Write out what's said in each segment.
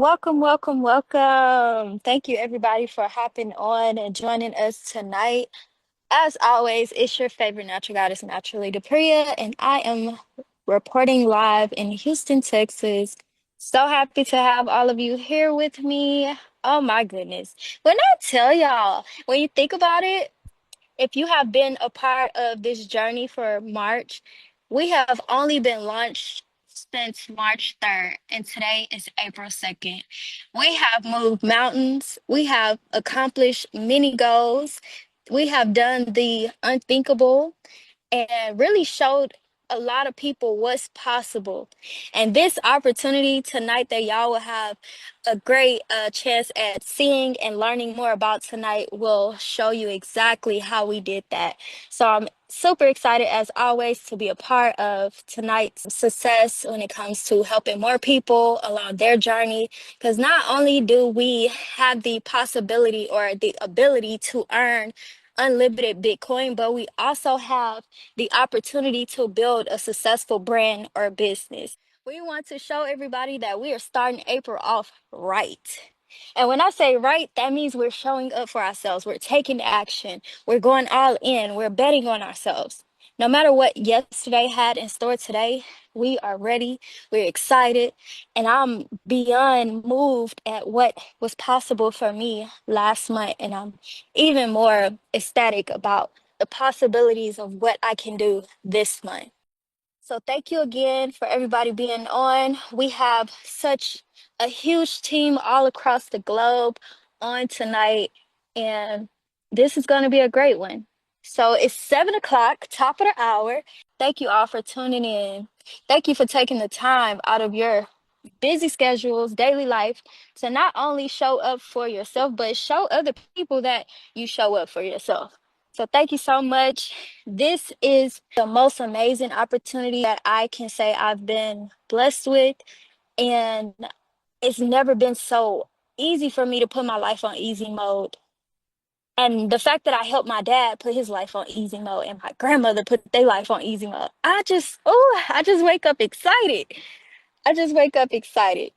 Welcome, welcome, welcome. Thank you, everybody, for hopping on and joining us tonight. As always, it's your favorite natural goddess, naturally DUPREEA, and I am reporting live in Houston, Texas. So happy to have all of you here with me. Oh my goodness. When I tell y'all, when you think about it, if you have been a part of this journey for March, we have only been launched since March 3rd, and today is April 2nd. We have moved mountains, we have accomplished many goals, we have done the unthinkable, and really showed a lot of people what's possible. And this opportunity tonight that y'all will have a great chance at seeing and learning more about tonight will show you exactly how we did that. So I'm super excited as always to be a part of tonight's success when it comes to helping more people along their journey. Because not only do we have the possibility or the ability to earn unlimited Bitcoin, but we also have the opportunity to build a successful brand or business. We want to show everybody that we are starting April off right. And when I say right, that means we're showing up for ourselves. We're taking action. We're going all in. We're betting on ourselves. No matter what yesterday had in store today, we are ready. We're excited. And I'm beyond moved at what was possible for me last month. And I'm even more ecstatic about the possibilities of what I can do this month. So thank you again for everybody being on. We have such a huge team all across the globe on tonight, and this is going to be a great one. So it's 7 o'clock, top of the hour. Thank you all for tuning in. Thank you for taking the time out of your busy schedules, daily life to not only show up for yourself, but show other people that you show up for yourself. So thank you so much. This is the most amazing opportunity that I can say I've been blessed with. And it's never been so easy for me to put my life on easy mode. And the fact that I helped my dad put his life on easy mode and my grandmother put their life on easy mode, I just wake up excited. I just wake up excited.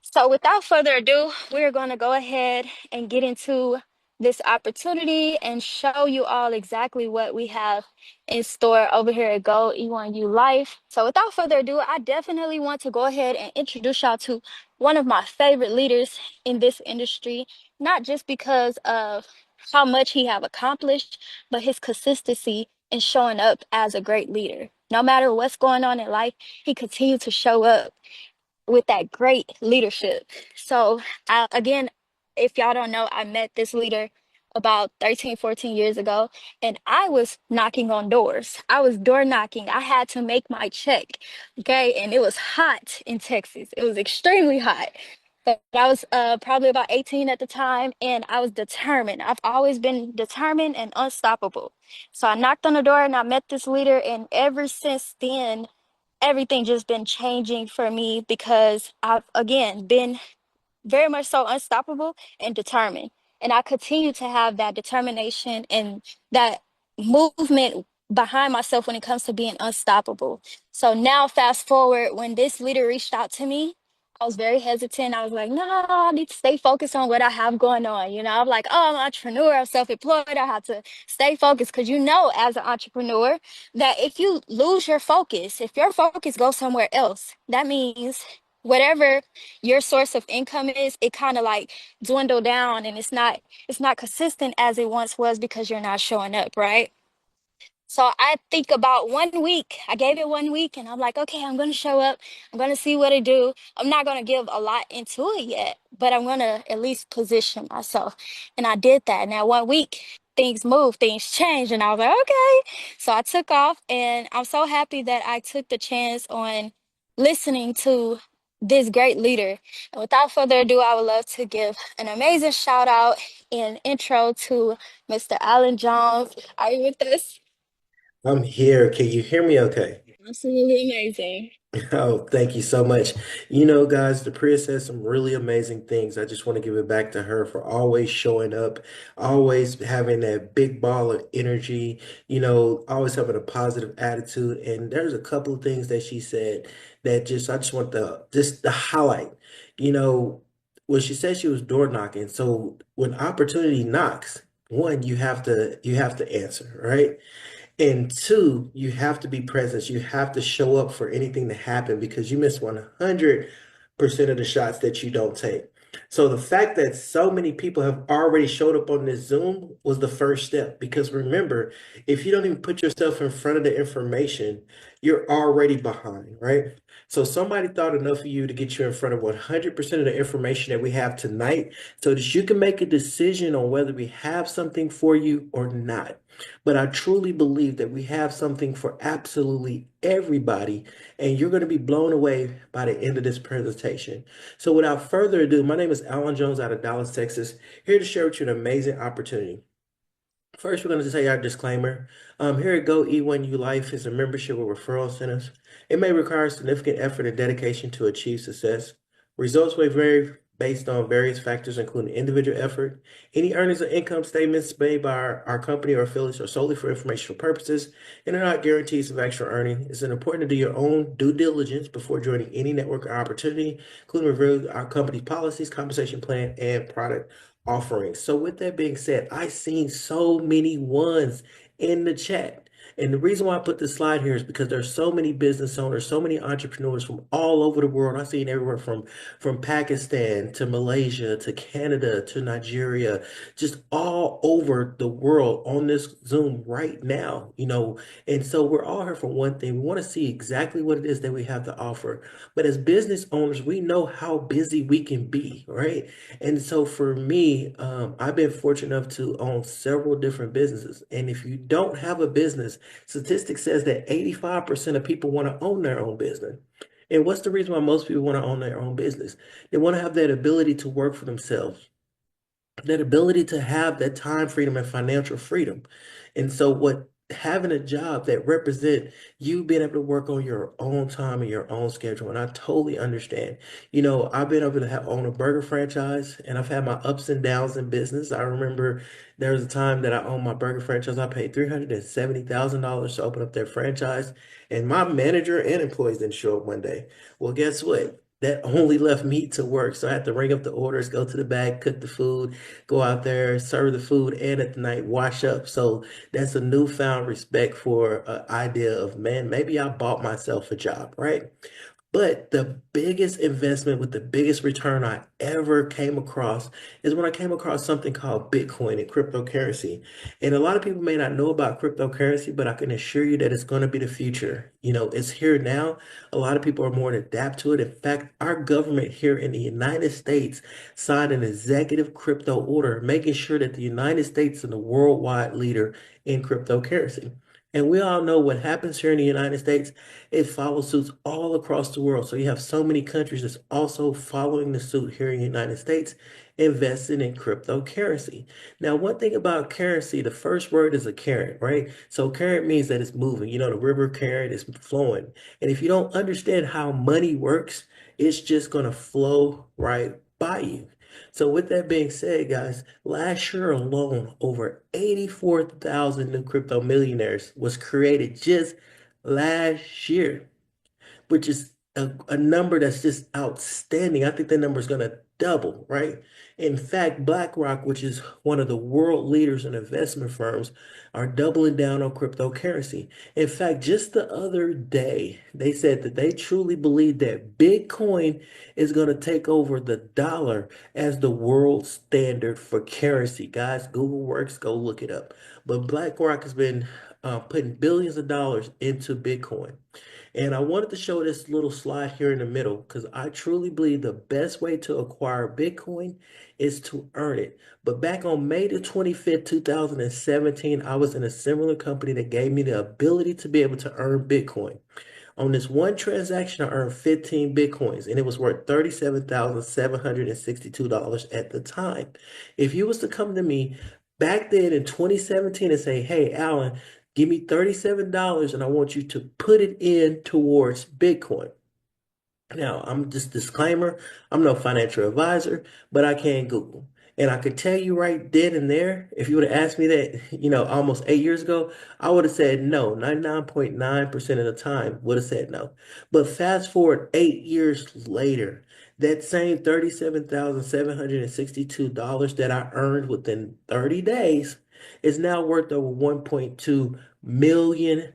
So, without further ado, we're going to go ahead and get into this opportunity and show you all exactly what we have in store over here at Go E1ULife. So, without further ado, I definitely want to go ahead and introduce y'all to one of my favorite leaders in this industry, not just because of how much he have accomplished, but his consistency in showing up as a great leader. No matter what's going on in life, he continued to show up with that great leadership. So, again, if y'all don't know, I met this leader about 13, 14 years ago, and I was knocking on doors. I was door knocking. I had to make my check. Okay. And it was hot in Texas, it was extremely hot. But I was probably about 18 at the time, and I was determined. I've always been determined and unstoppable. So I knocked on the door and I met this leader, and ever since then, everything just been changing for me because I've again been very much so unstoppable and determined. And I continue to have that determination and that movement behind myself when it comes to being unstoppable. So now, fast forward, when this leader reached out to me, I was very hesitant. I was like, no, I need to stay focused on what I have going on. I'm like, oh, I'm an entrepreneur, I'm self employed. I have to stay focused because as an entrepreneur, that if you lose your focus, if your focus goes somewhere else, that means whatever your source of income is, it kind of like dwindle down, and it's not consistent as it once was because you're not showing up, right? So I think about 1 week. I gave it 1 week, and I'm like, okay, I'm gonna show up. I'm gonna see what I do. I'm not gonna give a lot into it yet, but I'm gonna at least position myself. And I did that. Now 1 week, things moved, things changed, and I was like, okay. So I took off, and I'm so happy that I took the chance on listening to this great leader. And without further ado, I would love to give an amazing shout out and intro to Mr. Alan Jones. Are you with us? I'm here. Can you hear me okay? Absolutely amazing. Oh, thank you so much. Guys, the Priya says some really amazing things. I just want to give it back to her for always showing up, always having that big ball of energy, always having a positive attitude. And there's a couple of things that she said that I just want to highlight. You know, Well, she said she was door knocking. So when opportunity knocks, one, you have to answer, right? And two, you have to be present. You have to show up for anything to happen because you miss 100% of the shots that you don't take. So the fact that so many people have already showed up on this Zoom was the first step. Because remember, if you don't even put yourself in front of the information, you're already behind, right? So somebody thought enough of you to get you in front of 100% of the information that we have tonight so that you can make a decision on whether we have something for you or not. But I truly believe that we have something for absolutely everybody, and you're going to be blown away by the end of this presentation. So without further ado, my name is Alan Jones out of Dallas, Texas, here to share with you an amazing opportunity. First, we're going to say our disclaimer. Here at Go E1ULife is a membership with referral centers. It may require significant effort and dedication to achieve success. Results may vary based on various factors, including individual effort. Any earnings or income statements made by our company or affiliates are solely for informational purposes and are not guarantees of actual earning. It's important to do your own due diligence before joining any network or opportunity, including review our company's policies, compensation plan, and product offerings. So with that being said, I seen so many ones in the chat. And the reason why I put this slide here is because there's so many business owners, so many entrepreneurs from all over the world. I've seen everywhere from Pakistan to Malaysia to Canada to Nigeria, just all over the world on this Zoom right now, And so we're all here for one thing. We want to see exactly what it is that we have to offer. But as business owners, we know how busy we can be, right? And so for me, I've been fortunate enough to own several different businesses. And if you don't have a business, statistics says that 85% of people want to own their own business. And what's the reason why most people want to own their own business? They want to have that ability to work for themselves, that ability to have that time freedom and financial freedom. And so what having a job that represent you being able to work on your own time and your own schedule. And I totally understand. I've been able to own a burger franchise and I've had my ups and downs in business. I remember there was a time that I owned my burger franchise. I paid $370,000 to open up their franchise and my manager and employees didn't show up one day. Well, guess what? That only left me to work. So I had to ring up the orders, go to the back, cook the food, go out there, serve the food, and at the night wash up. So that's a newfound respect for an idea of, man, maybe I bought myself a job, right? But the biggest investment with the biggest return I ever came across is when I came across something called Bitcoin and cryptocurrency. And a lot of people may not know about cryptocurrency, but I can assure you that it's going to be the future. It's here now. A lot of people are more to adapt to it. In fact, our government here in the United States signed an executive crypto order, making sure that the United States is the worldwide leader in cryptocurrency. And we all know what happens here in the United States, it follows suits all across the world. So you have so many countries that's also following the suit here in the United States, investing in cryptocurrency. Now, one thing about currency, the first word is a current, right? So current means that it's moving. The river current is flowing. And if you don't understand how money works, it's just going to flow right by you. So with that being said, guys, last year alone, over 84,000 new crypto millionaires was created just last year, which is a number that's just outstanding. I think that number is going to double, right? In fact, BlackRock, which is one of the world leaders in investment firms, are doubling down on cryptocurrency. In fact, just the other day, they said that they truly believe that Bitcoin is going to take over the dollar as the world standard for currency. Guys, Google works, go look it up. But BlackRock has been putting billions of dollars into Bitcoin. And I wanted to show this little slide here in the middle because I truly believe the best way to acquire Bitcoin is to earn it. But back on May the 25th, 2017, I was in a similar company that gave me the ability to be able to earn Bitcoin. On this one transaction, I earned 15 Bitcoins and it was worth $37,762 at the time. If you was to come to me back then in 2017 and say, hey, Alan, give me $37 and I want you to put it in towards Bitcoin. Now, I'm just disclaimer, I'm no financial advisor, but I can Google. And I could tell you right then and there, if you would have asked me that, almost 8 years ago, I would have said no. 99.9% of the time would have said no. But fast forward 8 years later, that same $37,762 that I earned within 30 days is now worth over $1.2 million.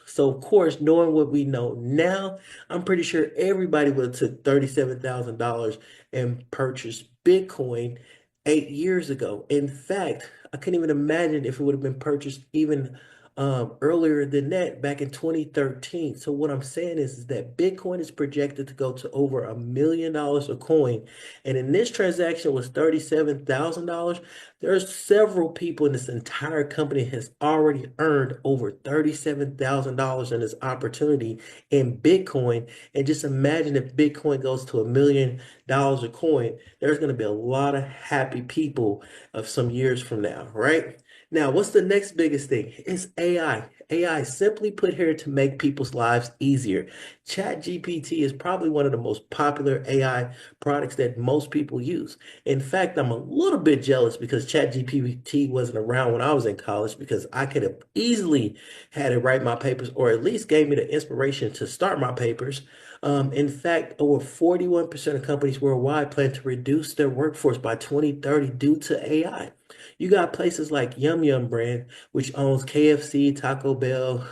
So of course, knowing what we know now, I'm pretty sure everybody would have took $37,000 and purchased Bitcoin 8 years ago. In fact, I couldn't even imagine if it would have been purchased even earlier than that, back in 2013. So what I'm saying is that Bitcoin is projected to go to over $1 million a coin. And in this transaction was $37,000. There's several people in this entire company has already earned over $37,000 in this opportunity in Bitcoin. And just imagine if Bitcoin goes to $1 million a coin, there's going to be a lot of happy people of some years from now, right? Now, what's the next biggest thing? It's AI. AI is simply put here to make people's lives easier. ChatGPT is probably one of the most popular AI products that most people use. In fact, I'm a little bit jealous because ChatGPT wasn't around when I was in college, because I could have easily had it write my papers, or at least gave me the inspiration to start my papers. In fact, over 41% of companies worldwide plan to reduce their workforce by 2030 due to AI. You got places like Yum Yum brand, which owns KFC, Taco Bell,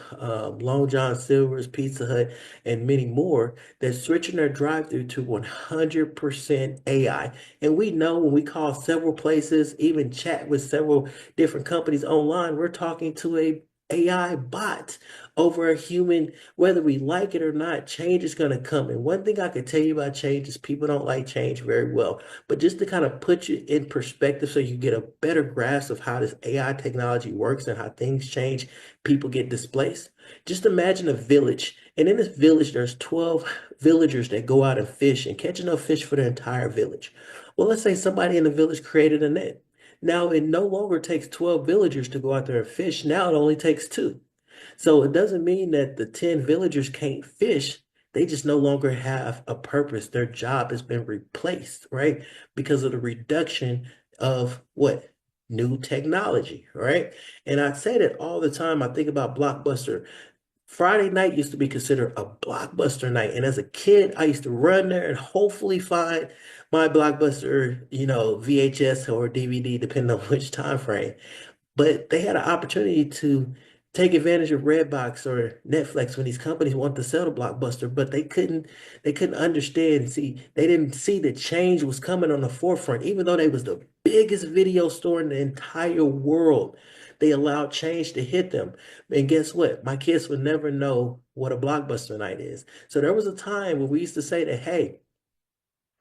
Long John Silver's, Pizza Hut, and many more, that's switching their drive-through to 100% AI. And we know when we call several places, even chat with several different companies online, we're talking to a AI bot over a human. Whether we like it or not, change is going to come. And one thing I can tell you about change is people don't like change very well. But just to kind of put you in perspective so you get a better grasp of how this AI technology works and how things change, people get displaced. Just imagine a village. And in this village, there's 12 villagers that go out and fish and catch enough fish for the entire village. Well, let's say somebody in the village created a net. Now it no longer takes 12 villagers to go out there and fish. Now it only takes two. So it doesn't mean that the 10 villagers can't fish. They just no longer have a purpose. Their job has been replaced, right? Because of the reduction of what? New technology, right? And I say that all the time. I think about Blockbuster. Friday night used to be considered a Blockbuster night. And as a kid, I used to run there and hopefully find my Blockbuster, VHS or DVD, depending on which time frame. But they had an opportunity to take advantage of Redbox or Netflix when these companies want to sell to Blockbuster, but they couldn't understand. See, they didn't see that change was coming on the forefront, even though they was the biggest video store in the entire world. They allowed change to hit them. And guess what? My kids would never know what a Blockbuster night is. So there was a time when we used to say that, hey,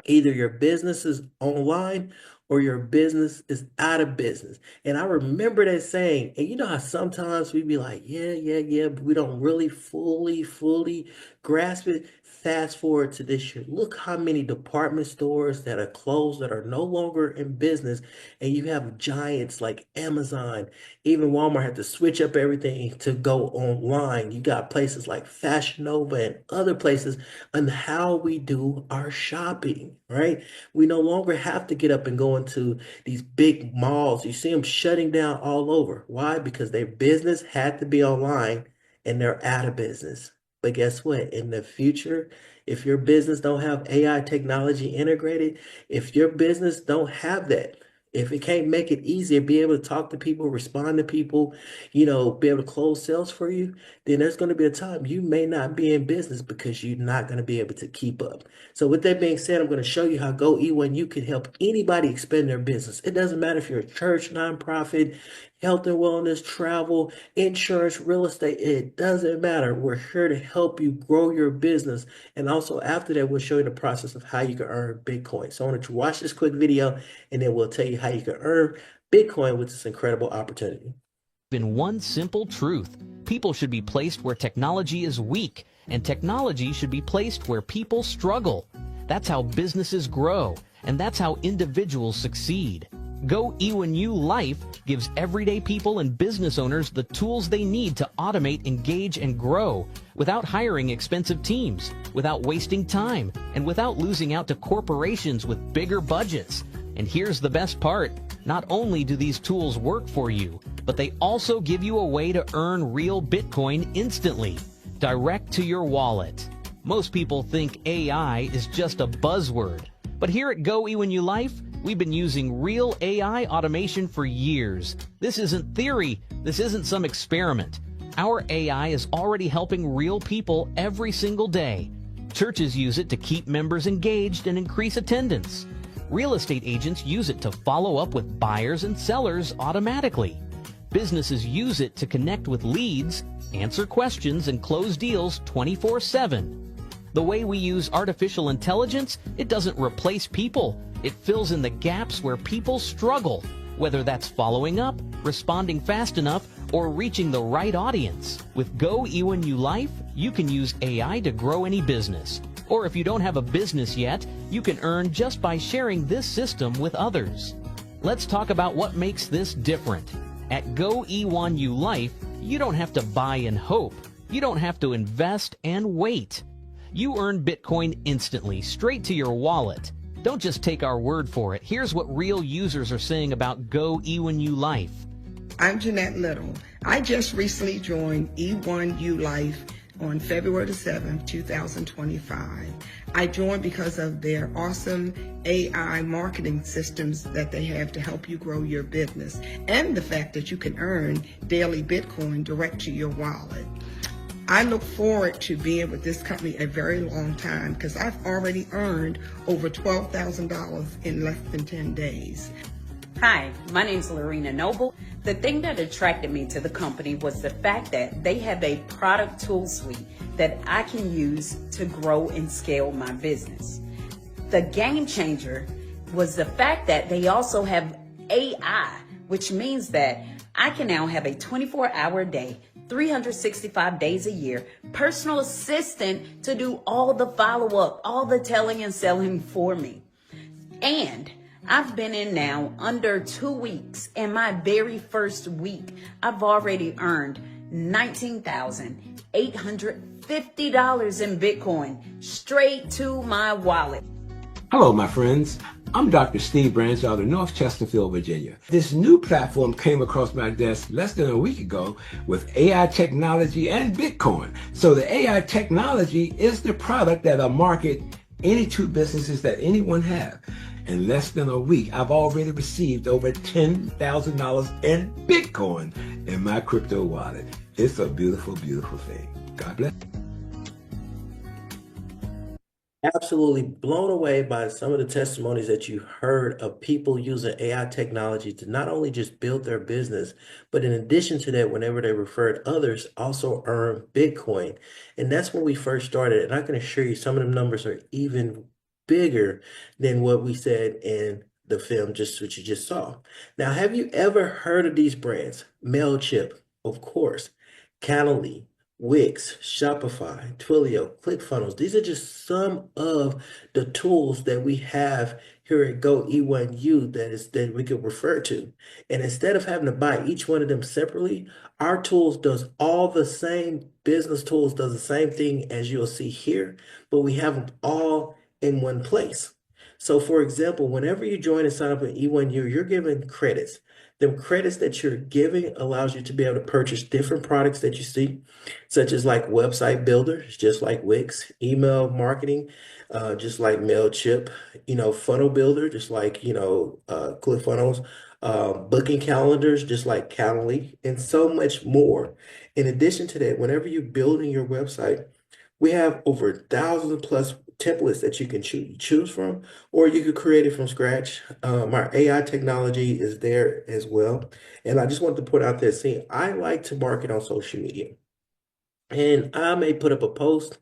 either your business is online or your business is out of business. And I remember that saying. And you know how sometimes we be like, yeah, yeah, yeah, but we don't really fully grasp it. Fast forward to this year. Look how many department stores that are closed, that are no longer in business. And you have giants like Amazon, even Walmart had to switch up everything to go online. You got places like Fashion Nova and other places on how we do our shopping, right? We no longer have to get up and go into these big malls. You see them shutting down all over. Why? Because their business had to be online and they're out of business. But guess what? In the future, if your business don't have AI technology integrated, if your business don't have that, if it can't make it easier, be able to talk to people, respond to people, be able to close sales for you, then there's going to be a time you may not be in business because you're not going to be able to keep up. So with that being said, I'm going to show you how Go E1U can help anybody expand their business. It doesn't matter if you're a church, nonprofit, health and wellness, travel, insurance, real estate. It doesn't matter. We're here to help you grow your business. And also after that, we'll show you the process of how you can earn Bitcoin. So I want you to watch this quick video and then we'll tell you how you can earn Bitcoin with this incredible opportunity. In one simple truth, people should be placed where technology is weak, and technology should be placed where people struggle. That's how businesses grow, and that's how individuals succeed. Go E1ULife gives everyday people and business owners the tools they need to automate, engage, and grow without hiring expensive teams, without wasting time, and without losing out to corporations with bigger budgets. And here's the best part. Not only do these tools work for you, but they also give you a way to earn real Bitcoin instantly, direct to your wallet. Most people think AI is just a buzzword, but here at Go E1ULife, we've been using real AI automation for years. This isn't theory. This isn't some experiment. Our AI is already helping real people every single day. Churches use it to keep members engaged and increase attendance. Real estate agents use it to follow up with buyers and sellers automatically. Businesses use it to connect with leads, answer questions, and close deals 24/7. The way we use artificial intelligence, it doesn't replace people. It fills in the gaps where people struggle, whether that's following up, responding fast enough, or reaching the right audience. With Go E1ULife, you can use AI to grow any business. Or if you don't have a business yet, you can earn just by sharing this system with others. Let's talk about what makes this different. At Go E1ULife, you don't have to buy and hope. You don't have to invest and wait. You earn Bitcoin instantly, straight to your wallet. Don't just take our word for it. Here's what real users are saying about Go E1ULife. I'm Jeanette Little. I just recently joined E1ULife on February the 7th, 2025. I joined because of their awesome AI marketing systems that they have to help you grow your business, and the fact that you can earn daily Bitcoin direct to your wallet. I look forward to being with this company a very long time because I've already earned over $12,000 in less than 10 days. Hi, my name is Lorena Noble. The thing that attracted me to the company was the fact that they have a product tool suite that I can use to grow and scale my business. The game changer was the fact that they also have AI, which means that I can now have a 24-hour day, 365 days a year, personal assistant to do all the follow-up, all the telling and selling for me. And I've been in now under 2 weeks, and my very first week, I've already earned $19,850 in Bitcoin straight to my wallet. Hello, my friends. I'm Dr. Steve Branch out of North Chesterfield, Virginia. This new platform came across my desk less than a week ago with AI technology and Bitcoin. So the AI technology is the product that'll market any two businesses that anyone have. In less than a week, I've already received over $10,000 in Bitcoin in my crypto wallet. It's a beautiful, beautiful thing. God bless. Absolutely blown away by some of the testimonies that you heard of people using AI technology to not only just build their business, but in addition to that, whenever they referred others, also earn Bitcoin. And that's when we first started. And I can assure you some of them numbers are even bigger than what we said in the film, just what you just saw. Now, have you ever heard of these brands? MailChimp, of course, Calendly, Wix, Shopify, Twilio, ClickFunnels. These are just some of the tools that we have here at Go E1U that we could refer to. And instead of having to buy each one of them separately, our tools does all the same business tools, does the same thing as you'll see here, but we have them all in one place. So for example, whenever you join and sign up with E1U, you're given credits. The credits that you're giving allows you to be able to purchase different products that you see, such as like website builders, just like Wix, email marketing, just like MailChimp, funnel builder, just like, ClickFunnels, booking calendars, just like Calendly, and so much more. In addition to that, whenever you're building your website, we have over 1,000 plus templates that you can choose from, or you could create it from scratch. Our AI technology is there as well. And I just wanted to put out there, see, I like to market on social media. And I may put up a post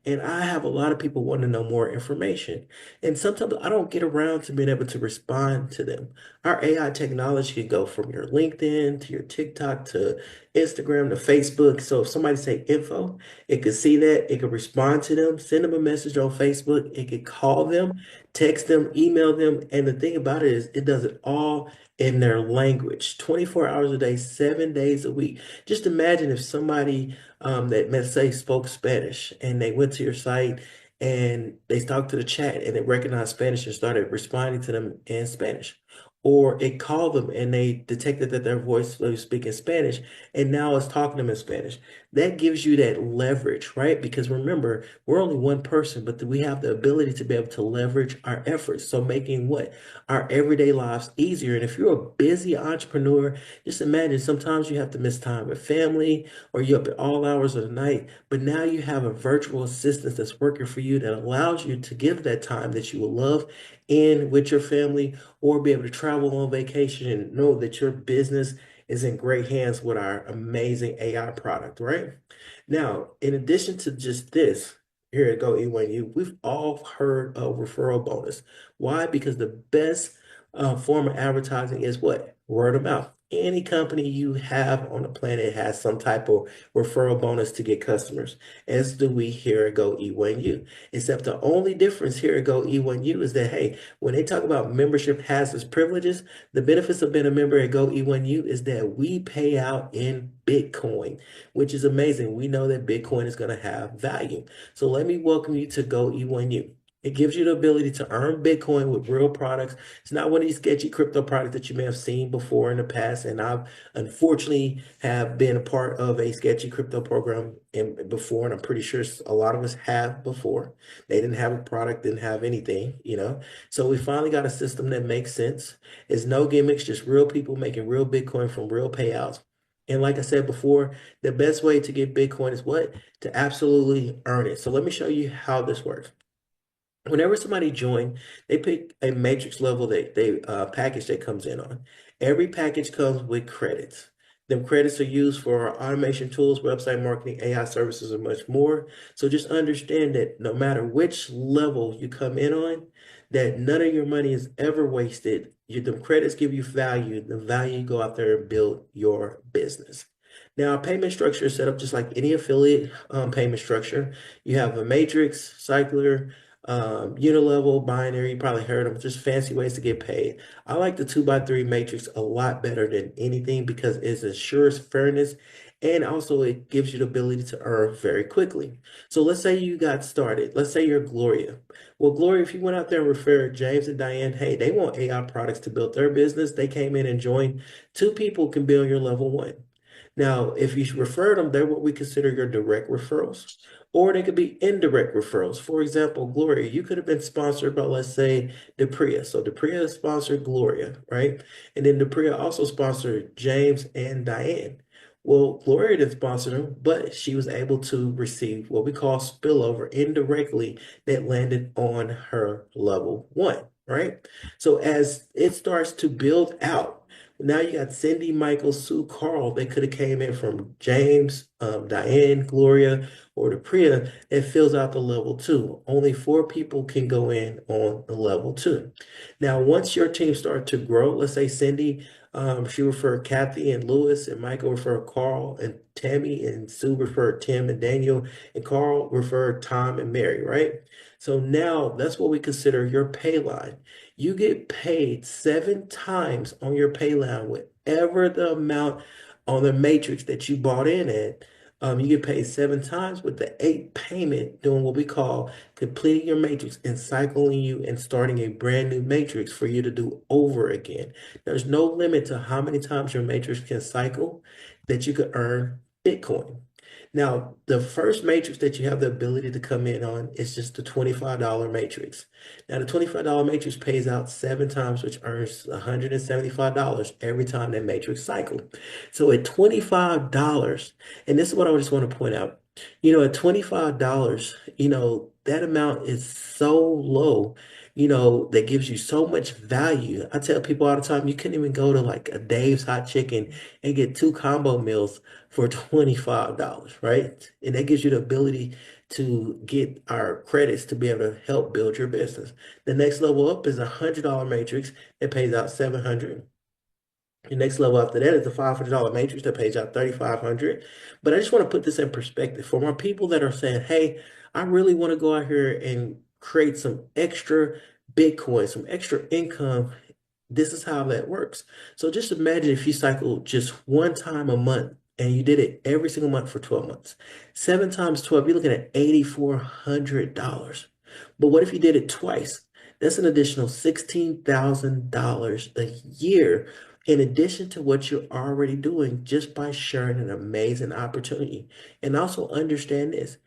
and I have a lot of people wanting to know more information. And sometimes I don't get around to being able to respond to them. Our AI technology can go from your LinkedIn to your TikTok to Instagram to Facebook. So if somebody say info, it could see that, it could respond to them, send them a message on Facebook, it could call them, text them, email them. And the thing about it is it does it all in their language, 24 hours a day, 7 days a week. Just imagine if somebody that, let's say, spoke Spanish and they went to your site and they talked to the chat and it recognized Spanish and started responding to them in Spanish. Or it called them and they detected that their voice was speaking Spanish and now it's talking to them in Spanish. That gives you that leverage, right? Because remember, we're only one person, but we have the ability to be able to leverage our efforts. So making what? Our everyday lives easier. And if you're a busy entrepreneur, just imagine sometimes you have to miss time with family or you're up at all hours of the night, but now you have a virtual assistant that's working for you that allows you to give that time that you will love in with your family or be able to travel on vacation and know that your business is in great hands with our amazing AI product, right? Now, in addition to just this, here it go, E1U, we've all heard of referral bonus. Why? Because the best form of advertising is what? Word of mouth. Any company you have on the planet has some type of referral bonus to get customers, as do we here at Go E1U. Except the only difference here at Go E1U is that, hey, when they talk about membership has its privileges, the benefits of being a member at Go E1U is that we pay out in Bitcoin, which is amazing. We know that Bitcoin is going to have value. So let me welcome you to Go E1U. It gives you the ability to earn Bitcoin with real products. It's not one of these sketchy crypto products that you may have seen before in the past. And I've unfortunately have been a part of a sketchy crypto program before, and I'm pretty sure a lot of us have before. They didn't have a product, didn't have anything, you know. So we finally got a system that makes sense. It's no gimmicks, just real people making real Bitcoin from real payouts. And like I said before, the best way to get Bitcoin is what? To absolutely earn it. So let me show you how this works. Whenever somebody joins, they pick a matrix level that they package that comes in on. Every package comes with credits. Them credits are used for automation tools, website marketing, AI services, and much more. So just understand that no matter which level you come in on, that none of your money is ever wasted. Them credits give you value. The value you go out there and build your business. Now, payment structure is set up just like any affiliate payment structure. You have a matrix, cycler, unilevel, binary, you probably heard them, just fancy ways to get paid. I like the 2x3 matrix a lot better than anything because it ensures fairness and also it gives you the ability to earn very quickly. So let's say you got started. Let's say you're Gloria. Well, Gloria, if you went out there and referred James and Diane, hey, they want AI products to build their business. They came in and joined. Two people can build your level one. Now, if you refer them, they're what we consider your direct referrals, or they could be indirect referrals. For example, Gloria, you could have been sponsored by, let's say, DUPREEA. So DUPREEA sponsored Gloria, right? And then DUPREEA also sponsored James and Diane. Well, Gloria didn't sponsor them, but she was able to receive what we call spillover indirectly that landed on her level one, right? So as it starts to build out, now you got Cindy, Michael, Sue, Carl. They could have came in from James, Diane, Gloria, or the Priya that fills out the level two. Only 4 people can go in on the level two. Now, once your team starts to grow, let's say Cindy, she referred Kathy and Lewis, and Michael referred Carl and Tammy, and Sue referred Tim and Daniel, and Carl referred Tom and Mary, right? So now that's what we consider your pay line. You get paid 7 times on your pay line, whatever the amount on the matrix that you bought in at. You get paid 7 times with the 8th payment doing what we call completing your matrix and cycling you and starting a brand new matrix for you to do over again. There's no limit to how many times your matrix can cycle that you could earn Bitcoin. Now, the first matrix that you have the ability to come in on is just the $25 matrix. Now, the $25 matrix pays out 7 times, which earns $175 every time that matrix cycles. So at $25, and this is what I just want to point out, at $25, that amount is so low, that gives you so much value. I tell people all the time, you couldn't even go to like a Dave's Hot Chicken and get 2 combo meals for $25, right? And that gives you the ability to get our credits to be able to help build your business. The next level up is a $100 matrix that pays out 700. The next level after that is the $500 matrix that pays out 3,500. But I just want to put this in perspective for my people that are saying, hey, I really want to go out here and create some extra Bitcoin, some extra income. This is how that works. So just imagine if you cycle just 1 time a month and you did it every single month for 12 months. 7 times 12, you're looking at $8,400. But what if you did it twice? That's an additional $16,000 a year in addition to what you're already doing just by sharing an amazing opportunity. And also understand this.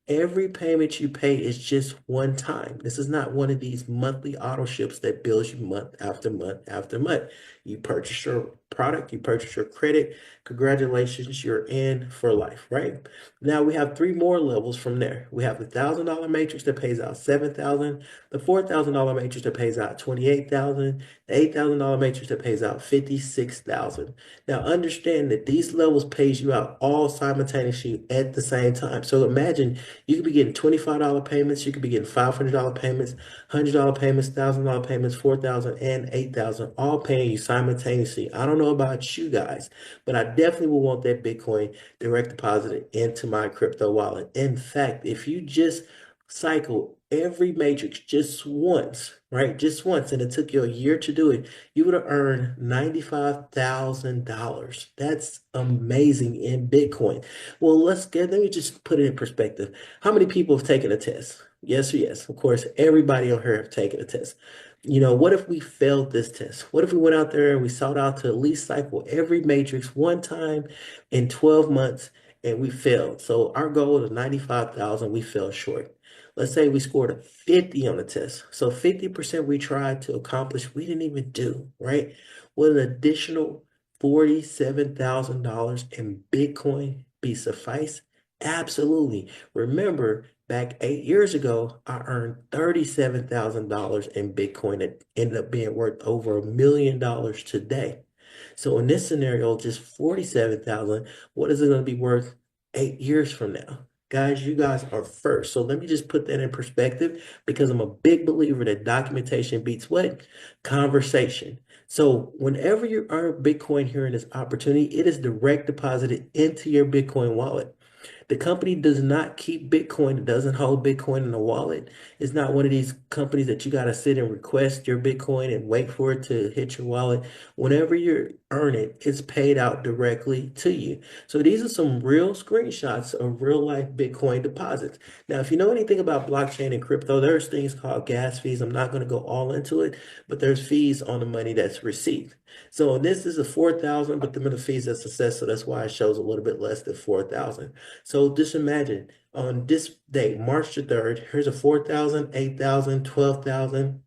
Every payment you pay is just one time. This is not one of these monthly auto ships that bills you month after month after month. You purchase your product, you purchase your credit. Congratulations, you're in for life, right? Now we have three more levels from there. We have the $1,000 matrix that pays out 7,000, the $4,000 matrix that pays out 28,000, the $8,000 matrix that pays out 56,000. Now understand that these levels pays you out all simultaneously at the same time. So imagine you could be getting $25 payments, you could be getting $500 payments, $100 payments, $1,000 payments, 4,000 and 8,000, all paying you simultaneously. I don't know about you guys, but I definitely will want that Bitcoin direct deposited into my crypto wallet. In fact, if you just cycle every matrix just once, right? Just once, and it took you a year to do it, you would have earned $95,000. That's amazing in Bitcoin. Well, let me just put it in perspective. How many people have taken a test? Yes or yes. Of course, everybody on here have taken a test. What if we failed this test? What if we went out there and we sought out to at least cycle every matrix one time in 12 months and we failed? So our goal is 95,000, we fell short. Let's say we scored a 50 on the test. So 50% we tried to accomplish, we didn't even do, right? Will an additional $47,000 in Bitcoin be suffice? Absolutely. Remember, back 8 years ago, I earned $37,000 in Bitcoin that ended up being worth over $1 million today. So in this scenario, just 47,000, what is it going to be worth 8 years from now? Guys, you guys are first. So let me just put that in perspective because I'm a big believer that documentation beats what? Conversation. So whenever you earn Bitcoin here in this opportunity, it is direct deposited into your Bitcoin wallet. The company does not keep Bitcoin. It doesn't hold Bitcoin in the wallet. It's not one of these companies that you got to sit and request your Bitcoin and wait for it to hit your wallet. Whenever you earn it, it's paid out directly to you. So these are some real screenshots of real life Bitcoin deposits. Now, if you know anything about blockchain and crypto, there's things called gas fees. I'm not going to go all into it, but there's fees on the money that's received. So this is a 4,000, but the fees are success, so that's why it shows a little bit less than 4,000. So just imagine on this day, March the 3rd, here's a 4,000, 8,000, 12,000,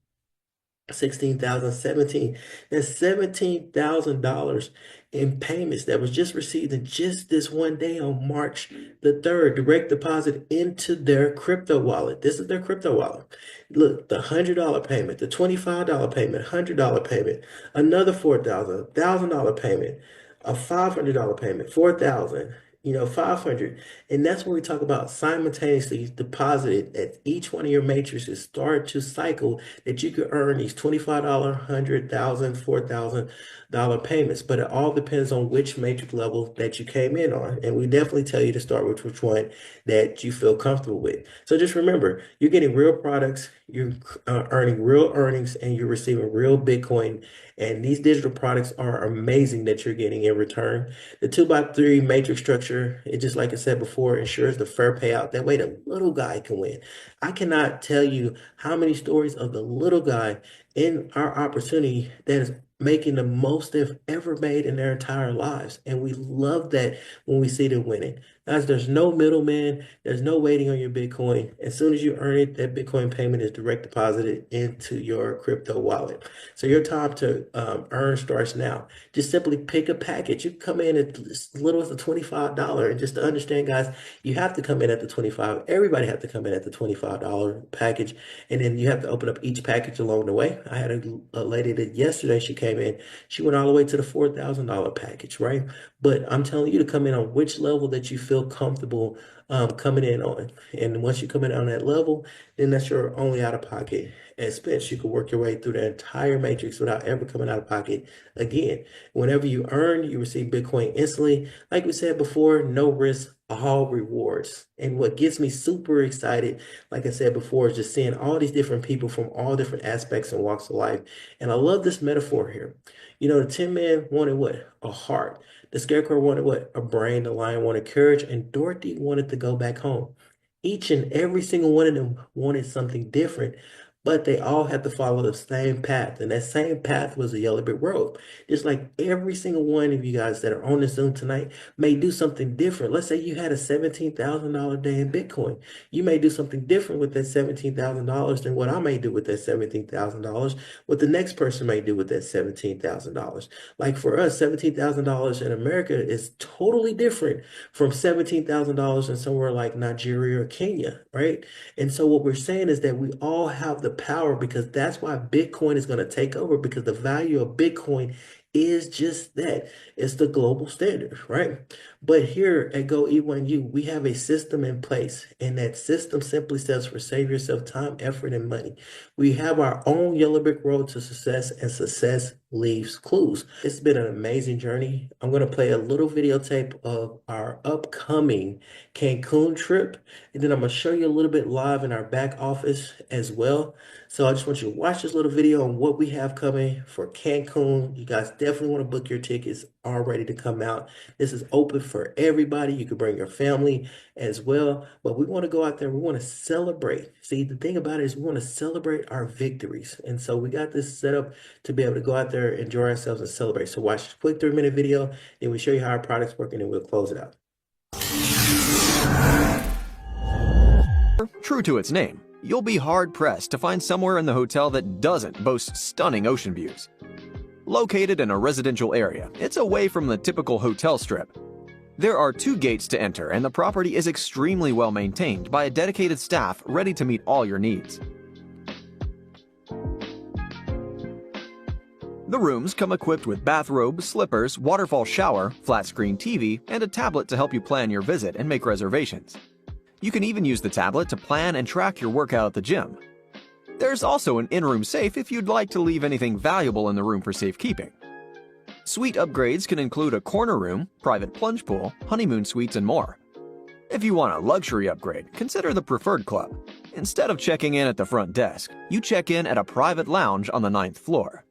16,000, 17. That's $17,000 in payments that was just received in just this one day on March the 3rd, direct deposit into their crypto wallet. This is their crypto wallet. Look, the $100 payment, the $25 payment, $100 payment, another 4,000, $1,000 payment, a $500 payment, 4,000. 500. And that's where we talk about simultaneously deposited at each one of your matrices start to cycle that you could earn these $25, $100,000, $4,000 payments. But it all depends on which matrix level that you came in on. And we definitely tell you to start with which one that you feel comfortable with. So just remember, you're getting real products, you're earning real earnings, and you're receiving real Bitcoin. And these digital products are amazing that you're getting in return. The 2x3 matrix structure, it just like I said before, ensures the fair payout. That way the little guy can win. I cannot tell you how many stories of the little guy in our opportunity that is making the most they've ever made in their entire lives. And we love that when we see them winning. Guys, there's no middleman. There's no waiting on your Bitcoin. As soon as you earn it, that Bitcoin payment is direct deposited into your crypto wallet. So your time to earn starts now. Just simply pick a package. You can come in at as little as the $25. And just to understand, guys, you have to come in at the 25. Everybody have to come in at the $25 package. And then you have to open up each package along the way. I had a lady that yesterday she came in. She went all the way to the $4,000 package, right? But I'm telling you to come in on which level that you feel comfortable coming in on. And once you come in on that level, then that's your only out-of-pocket expense. You can work your way through the entire matrix without ever coming out of pocket again. Whenever you earn, you receive Bitcoin instantly. Like we said before, no risk, all rewards. And what gets me super excited, like I said before, is just seeing all these different people from all different aspects and walks of life. And I love this metaphor here. The Tin Man wanted what? A heart. The Scarecrow wanted what? A brain. The Lion wanted courage. And Dorothy wanted to go back home. Each and every single one of them wanted something different, but they all had to follow the same path. And that same path was the yellow brick road. Just like every single one of you guys that are on the Zoom tonight may do something different. Let's say you had a $17,000 day in Bitcoin. You may do something different with that $17,000 than what I may do with that $17,000, what the next person may do with that $17,000. Like for us, $17,000 in America is totally different from $17,000 in somewhere like Nigeria or Kenya, right? And so what we're saying is that we all have the power, because that's why Bitcoin is going to take over, because the value of Bitcoin is just that. It's the global standard, right? But here at Go E1U, we have a system in place, and that system simply stands for save yourself time, effort, and money. We have our own yellow brick road to success, and success leaves clues. It's been an amazing journey. I'm going to play a little videotape of our upcoming Cancun trip, and then I'm going to show you a little bit live in our back office as well. So I just want you to watch this little video on what we have coming for Cancun. You guys definitely want to book your tickets, all ready to come out. This is open for everybody. You can bring your family as well, but we want to go out there. We want to celebrate. See, the thing about it is we want to celebrate our victories. And so we got this set up to be able to go out there, enjoy ourselves, and celebrate. So watch a quick 3-minute video, then we show you how our products work, and then we'll close it out. True to its name, you'll be hard-pressed to find somewhere in the hotel that doesn't boast stunning ocean views. Located in a residential area, it's away from the typical hotel strip. There are 2 gates to enter, and the property is extremely well maintained by a dedicated staff ready to meet all your needs. The rooms come equipped with bathrobe, slippers, waterfall shower, flat-screen TV, and a tablet to help you plan your visit and make reservations. You can even use the tablet to plan and track your workout at the gym. There's also an in-room safe if you'd like to leave anything valuable in the room for safekeeping. Suite upgrades can include a corner room, private plunge pool, honeymoon suites, and more. If you want a luxury upgrade, consider the Preferred Club. Instead of checking in at the front desk, you check in at a private lounge on the 9th floor.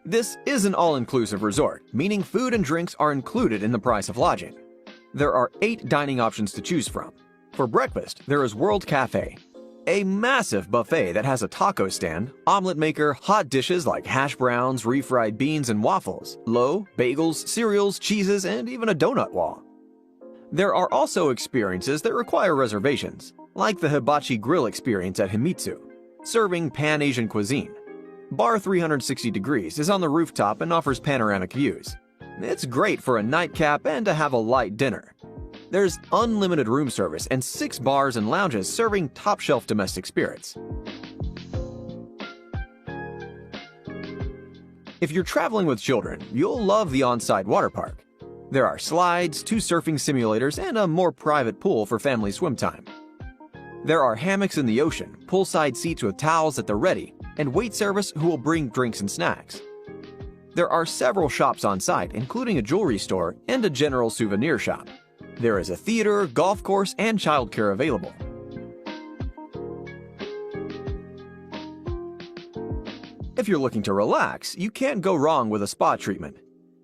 This is an all-inclusive resort, meaning food and drinks are included in the price of lodging. There are 8 dining options to choose from. For breakfast, there is World Cafe, a massive buffet that has a taco stand, omelet maker, hot dishes like hash browns, refried beans and waffles, low, bagels, cereals, cheeses, and even a donut wall. There are also experiences that require reservations, like the Hibachi Grill experience at Himitsu, serving Pan-Asian cuisine. Bar 360 Degrees is on the rooftop and offers panoramic views. It's great for a nightcap and to have a light dinner. There's unlimited room service and 6 bars and lounges serving top-shelf domestic spirits. If you're traveling with children, you'll love the on-site water park. There are slides, 2 surfing simulators, and a more private pool for family swim time. There are hammocks in the ocean, poolside seats with towels at the ready, and wait service who will bring drinks and snacks. There are several shops on site, including a jewelry store and a general souvenir shop. There is a theater, golf course, and childcare available. If you're looking to relax, you can't go wrong with a spa treatment.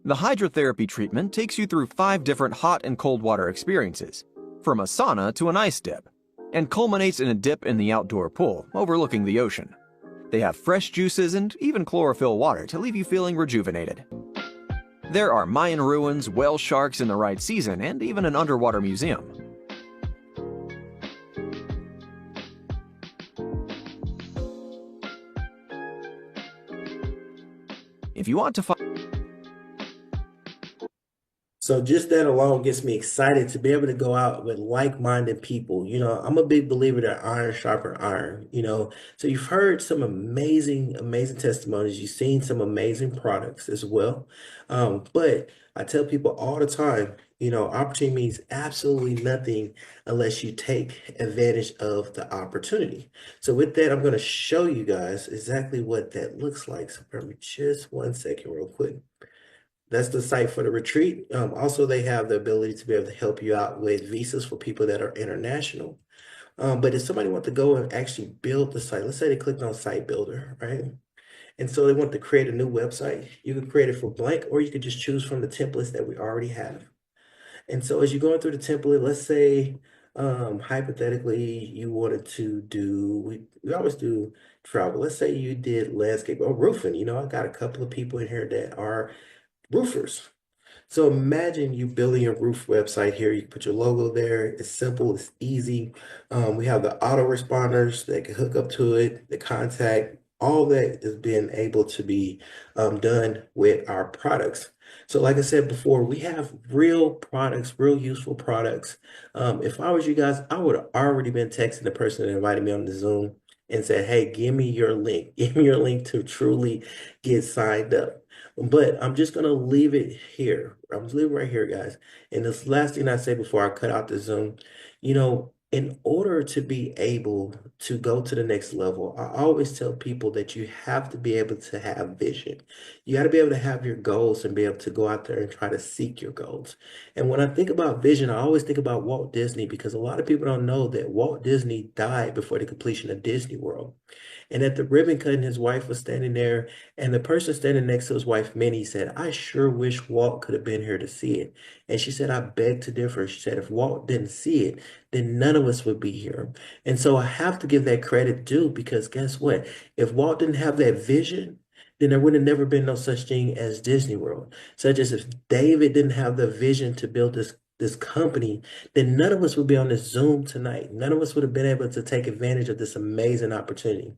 The hydrotherapy treatment takes you through 5 different hot and cold water experiences, from a sauna to an ice dip, and culminates in a dip in the outdoor pool overlooking the ocean. They have fresh juices and even chlorophyll water to leave you feeling rejuvenated. There are Mayan ruins, whale sharks in the right season, and even an underwater museum. If you want to find So just that alone gets me excited to be able to go out with like-minded people. I'm a big believer that iron sharpen iron. So you've heard some amazing, amazing testimonies. You've seen some amazing products as well. But I tell people all the time, opportunity means absolutely nothing unless you take advantage of the opportunity. So with that, I'm going to show you guys exactly what that looks like. So for me just 1 second real quick. That's the site for the retreat. Also, they have the ability to be able to help you out with visas for people that are international. But if somebody wants to go and actually build the site, let's say they clicked on site builder, right? And so they want to create a new website. You could create it for blank, or you could just choose from the templates that we already have. And so as you're going through the template, let's say hypothetically you wanted to do, we always do travel. Let's say you did landscape or roofing. I got a couple of people in here that are roofers. So imagine you building your roof website here. You can put your logo there. It's simple, it's easy. We have the autoresponders that can hook up to it, the contact, all that is being able to be done with our products. So like I said before, we have real products, real useful products. If I was you guys, I would have already been texting the person that invited me on the Zoom and said, hey, give me your link. Give me your link to truly get signed up. But I'm just going to leave it here. I'm just leaving it right here, guys. And this last thing I say before I cut out the Zoom, in order to be able to go to the next level, I always tell people that you have to be able to have vision. You got to be able to have your goals and be able to go out there and try to seek your goals. And when I think about vision, I always think about Walt Disney, because a lot of people don't know that Walt Disney died before the completion of Disney World. And at the ribbon cutting, his wife was standing there, and the person standing next to his wife, Minnie, said, I sure wish Walt could have been here to see it. And she said, I beg to differ. She said, if Walt didn't see it, then none of us would be here. And so I have to give that credit due, because guess what? If Walt didn't have that vision, then there would have never been no such thing as Disney World. Such as if David didn't have the vision to build this company, then none of us would be on this Zoom tonight. None of us would have been able to take advantage of this amazing opportunity.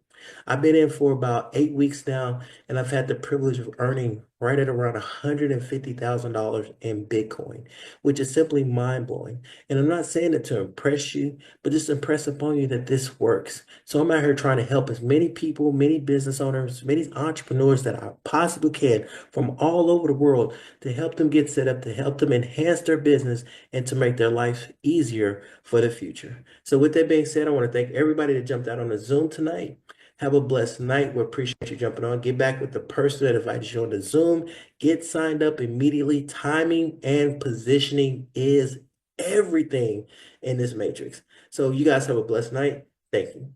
I've been in for about 8 weeks now, and I've had the privilege of earning right at around $150,000 in Bitcoin, which is simply mind-blowing. And I'm not saying it to impress you, but just impress upon you that this works. So I'm out here trying to help as many people, many business owners, many entrepreneurs that I possibly can from all over the world, to help them get set up, to help them enhance their business, and to make their life easier for the future. So with that being said, I want to thank everybody that jumped out on the Zoom tonight. Have a blessed night. We appreciate you jumping on. Get back with the person that invited you on the Zoom. Get signed up immediately. Timing and positioning is everything in this matrix. So you guys have a blessed night. Thank you.